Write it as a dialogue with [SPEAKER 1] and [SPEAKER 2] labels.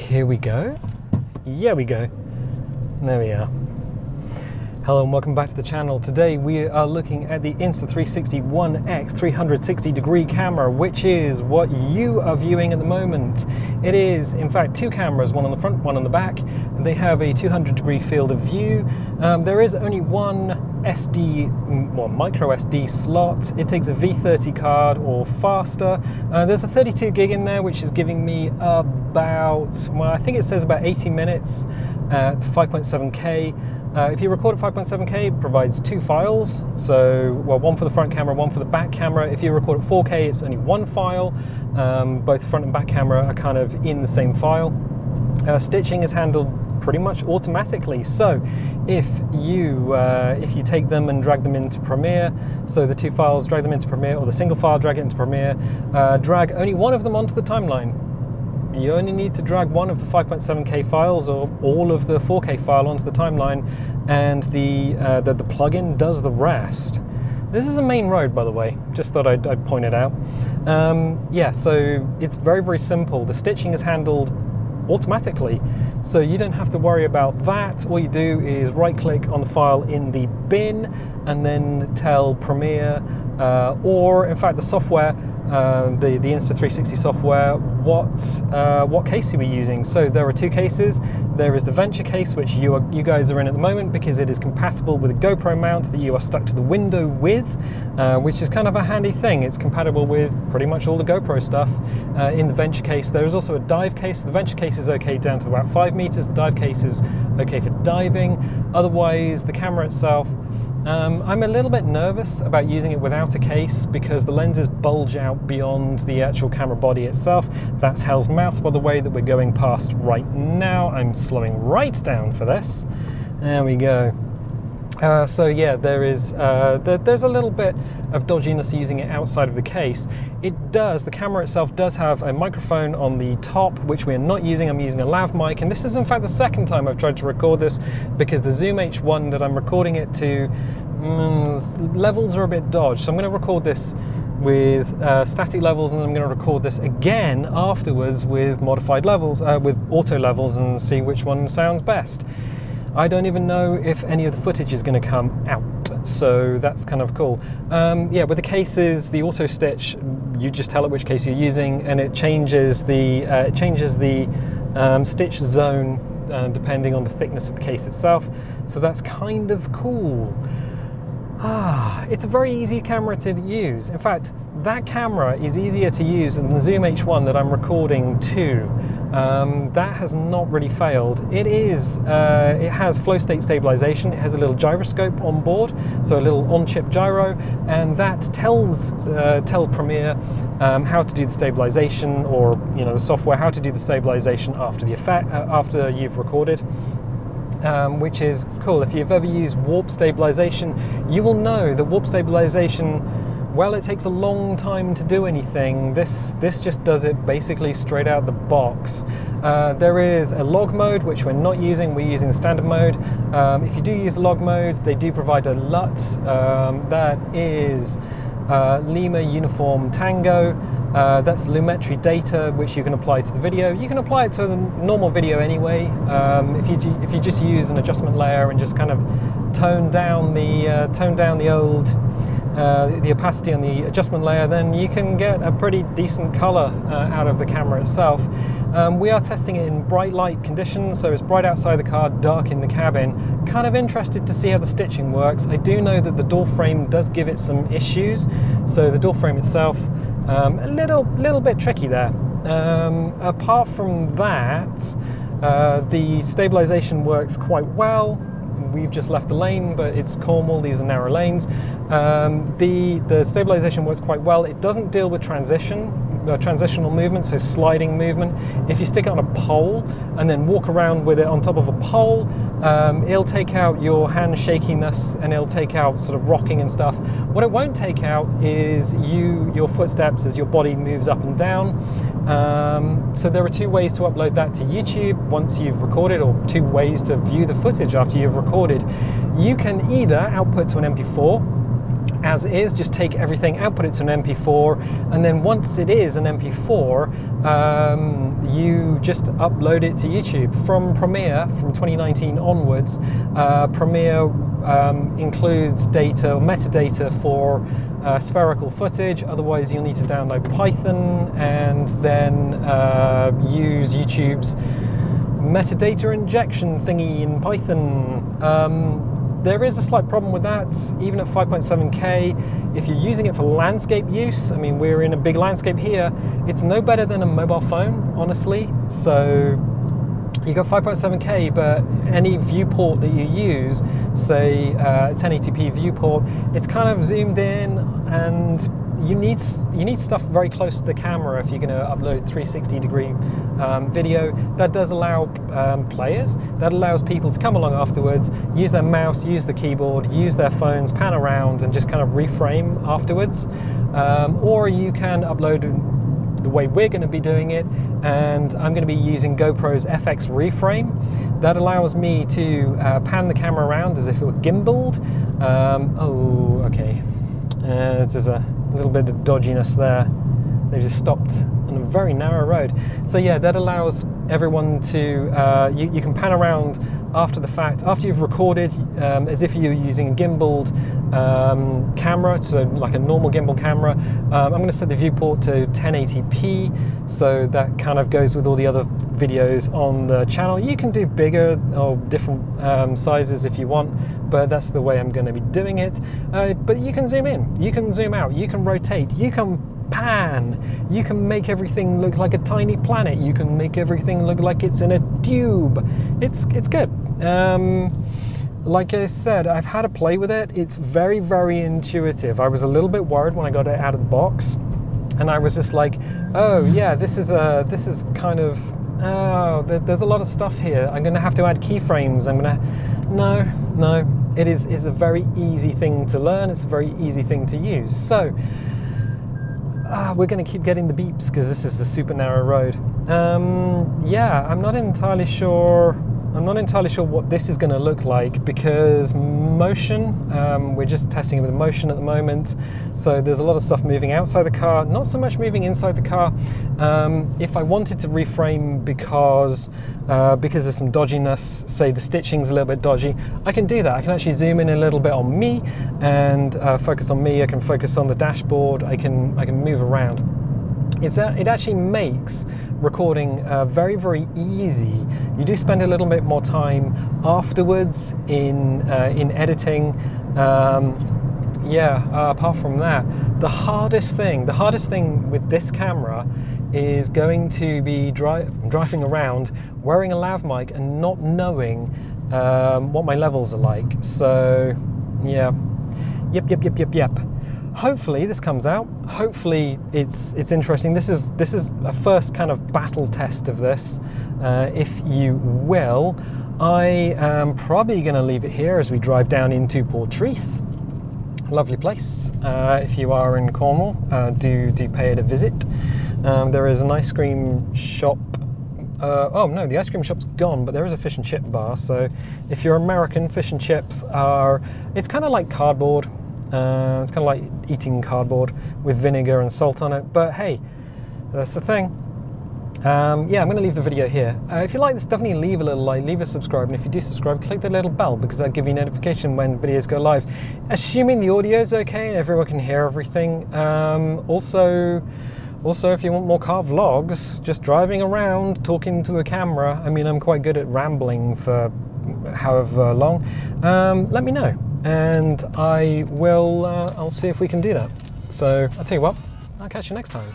[SPEAKER 1] Here we go. Yeah, we go. There we are. Hello and welcome back to the channel. Today we are looking at the Insta360 One X 360 degree camera, which is what you are viewing at the moment. It is in fact two cameras, one on the front, one on the back. They have a 200 degree field of view. There is only one micro SD slot. It takes a V30 card or faster. There's a 32 gig in there, which is giving me about, well, I think it says about 80 minutes at 5.7K. If you record at 5.7K, it provides two files. So, well, one for the front camera, one for the back camera. If you record at 4K, it's only one file. Both the front and back camera are kind of in the same file. Stitching is handled pretty much automatically. So if you take them and drag them into Premiere, so the two files, drag them into Premiere, or the single file, drag it into Premiere, drag only one of them onto the timeline. You only need to drag one of the 5.7K files or all of the 4K file onto the timeline, and the plugin does the rest. This is a main road, by the way, just thought I'd point it out. Yeah, so it's very, very simple. The stitching is handled automatically, so you don't have to worry about that. All you do is right click on the file in the bin and then tell Premiere, or in fact the software, the Insta360 software, what case are we using. So there are two cases. There is the Venture case, which you guys are in at the moment because it is compatible with a GoPro mount that you are stuck to the window with, which is kind of a handy thing. It's compatible with pretty much all the GoPro stuff in the Venture case. There is also a dive case. The Venture case is okay down to about 5 meters. The dive case is okay for diving. Otherwise, the camera itself, I'm a little bit nervous about using it without a case because the lenses bulge out beyond the actual camera body itself. That's hell's mouth, by the way, that we're going past right now. I'm slowing right down for this. There we go. So yeah, there's a little bit of dodginess using it outside of the case. The camera itself does have a microphone on the top, which we're not using. I'm using a lav mic, and this is in fact the second time I've tried to record this because the Zoom H1 that I'm recording it to, levels are a bit dodged. So I'm going to record this with static levels, and I'm going to record this again afterwards with modified levels, with auto levels, and see which one sounds best. I don't even know if any of the footage is going to come out, so that's kind of cool. Yeah, with the cases, the auto stitch, you just tell it which case you're using, and it changes the stitch zone depending on the thickness of the case itself. So that's kind of cool. It's a very easy camera to use. In fact, that camera is easier to use than the Zoom H1 that I'm recording to. That has not really failed. It has flow state stabilization. It has a little gyroscope on board, so a little on-chip gyro, and that tells Premiere how to do the stabilization, or the software how to do the stabilization after the effect, after you've recorded. Which is cool. If you've ever used warp stabilization, you will know that warp stabilization, well, it takes a long time to do anything. This just does it basically straight out the box. There is a log mode, which we're not using. We're using the standard mode. If you do use log mode, they do provide a LUT. That is Lima Uniform Tango. That's lumetri data, which you can apply to the video. You can apply it to the normal video anyway. If you just use an adjustment layer and just kind of tone down the opacity on the adjustment layer, then you can get a pretty decent color out of the camera itself. We are testing it in bright light conditions, so it's bright outside the car, dark in the cabin. Kind of interested to see how the stitching works. I do know that the door frame does give it some issues, so the door frame itself, a little bit tricky there. Apart from that, the stabilization works quite well. We've just left the lane, but it's Cornwall, these are narrow lanes. The stabilization works quite well. It doesn't deal with transitional movement, so sliding movement. If you stick it on a pole and then walk around with it on top of a pole, it'll take out your hand shakiness, and it'll take out sort of rocking and stuff. What it won't take out is your footsteps as your body moves up and down. So there are two ways to upload that to YouTube once you've recorded, or two ways to view the footage after you've recorded. You can either output to an MP4, as is, just take everything, output it to an MP4, and then once it is an MP4, you just upload it to YouTube. From Premiere, from 2019 onwards, Premiere includes data, or metadata for spherical footage. Otherwise you'll need to download Python and then use YouTube's metadata injection thingy in Python. There is a slight problem with that, even at 5.7K. If you're using it for landscape use, I mean, we're in a big landscape here, it's no better than a mobile phone, honestly. So you got 5.7K, but any viewport that you use, say a 1080p viewport, it's kind of zoomed in, and you need stuff very close to the camera if you're going to upload 360-degree video. That does allow players, that allows people to come along afterwards, use their mouse, use the keyboard, use their phones, pan around and just kind of reframe afterwards. Or you can upload the way we're going to be doing it, and I'm going to be using GoPro's FX reframe. That allows me to pan the camera around as if it were gimbaled. Oh, okay. There's a little bit of dodginess there. They've just stopped on a very narrow road. So yeah, that allows everyone to, you can pan around after the fact, after you've recorded, as if you're using a gimbaled camera, so like a normal gimbal camera. I'm going to set the viewport to 1080p, so that kind of goes with all the other videos on the channel. You can do bigger or different sizes if you want, but that's the way I'm going to be doing it. But you can zoom in, you can zoom out, you can rotate, you can pan, you can make everything look like a tiny planet, you can make everything look like it's in a tube. It's good. Like I said, I've had a play with it. It's very, very intuitive. I was a little bit worried when I got it out of the box, and I was just like, oh yeah, this is kind of, oh, there's a lot of stuff here. I'm gonna have to add keyframes. No, it's a very easy thing to learn. It's a very easy thing to use. So we're going to keep getting the beeps because this is a super narrow road. Yeah, I'm not entirely sure what this is going to look like, because motion, we're just testing it with motion at the moment. So there's a lot of stuff moving outside the car, not so much moving inside the car. If I wanted to reframe because there's some dodginess, say the stitching's a little bit dodgy, I can do that. I can actually zoom in a little bit on me and focus on me. I can focus on the dashboard. I can move around. It actually makes recording very, very easy. You do spend a little bit more time afterwards in editing. Apart from that, the hardest thing with this camera is going to be driving around wearing a lav mic and not knowing what my levels are like. So yeah, yep. Hopefully this comes out. Hopefully it's interesting. This is a first kind of battle test of this, if you will. I am probably going to leave it here as we drive down into Portreath. Lovely place. If you are in Cornwall, do pay it a visit. There is an ice cream shop. Oh no, the ice cream shop's gone, but there is a fish and chip bar. So if you're American, fish and chips it's kind of like cardboard. It's kind of like eating cardboard with vinegar and salt on it, but hey, that's the thing. I'm going to leave the video here. If you like this, definitely leave a little like, leave a subscribe, and if you do subscribe, click the little bell, because that'll give you a notification when videos go live. Assuming the audio is okay and everyone can hear everything. Also, if you want more car vlogs, just driving around, talking to a camera. I mean, I'm quite good at rambling for however long. Let me know, and I will. I'll see if we can do that. So I'll tell you what. I'll catch you next time.